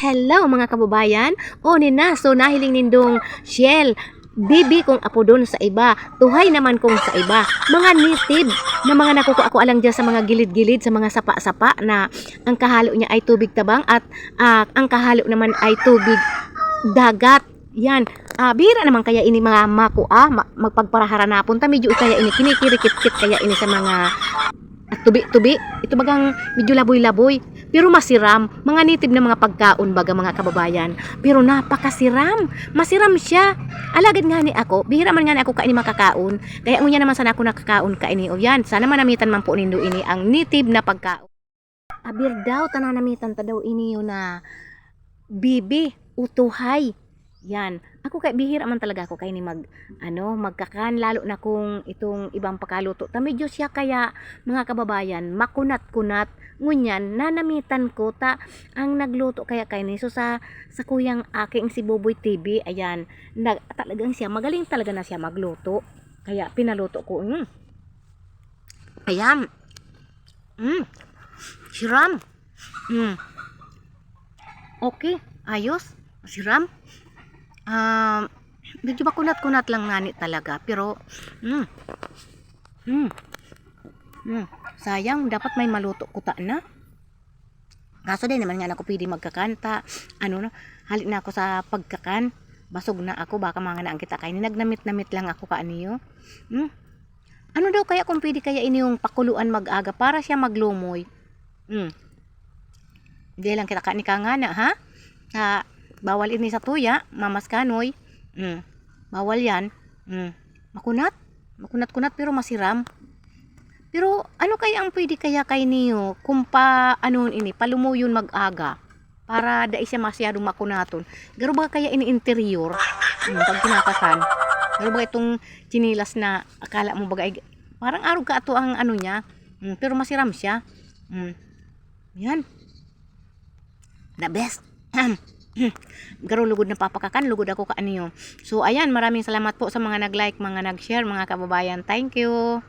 Hello mga kababayan, o nina, so nahiling nindong Shell, bibi kong apo doon sa iba, tuhay naman kong sa iba, mga native na mga nakuko ako alang dyan sa mga gilid-gilid, sa mga sapa-sapa na ang kahalo niya ay tubig tabang at ang kahalo naman ay tubig dagat. Yan, bihira naman kaya ini mga makua, magpagparaharanapon, ta medyo kaya ini, kinikirikit-kit kaya ini sa mga tubi-tubi, ito bagang medyo laboy-laboy, pero masiram, mga native na mga pagkaon baga mga kababayan, pero napakasiram, masiram siya, alagad nga ni ako, bihira man nga ni ako kaini makakaon, kaya ngunya naman sana ako nakakaon kaini, o yan, sana manamitan man po nindo ini ang native na pagkaon. Abir daw, tananamitan ta daw ini yun na bibi, utuhay. Yan. Ako kay bihira man talaga ako kay ni magkakan lalo na kung itong ibang pakaluto. Ta medyo siya kaya mga kababayan makunat-kunat ngunyan nanamitan ko ta ang nagluto kaya kay ni so sa kuyang aking si Boboy TV ayan talagang siya magaling talaga na siya magluto. Kaya pinaluto ko. Ayan. Siram. Okay, ayos. Siram. Medyo makunat-kunat lang ngani talaga pero sayang dapat may maluto kuta na kaso din naman nga ako pwede magkakanta halit na ako sa pagkakan basog na ako baka mga naan kita kay nagnamit-namit lang ako kaaniyo ano daw kaya kung pwede kaya ini yung pakuluan mag-aga para siya maglumoy hindi lang kita kaani ka nga na ha bawal ini sa tuya, mamaskanoy. Bawal yan. Makunat-kunat pero masiram. Pero ano kaya ang pwede kaya kay niyo kung ini, palumuyon mag-aga para dai siya masyadong makunaton. Garo ba kaya ini interior? Pag kinakakan. Garo ba itong chinilas na akala mo bagay parang arog ka ato ang niya. Pero masiram siya. Yan. The best. Garo lugod na papakakan, lugod ako kaaniyo. So ayan, maraming salamat po sa mga nag-like, mga nag-share, mga kababayan. Thank you.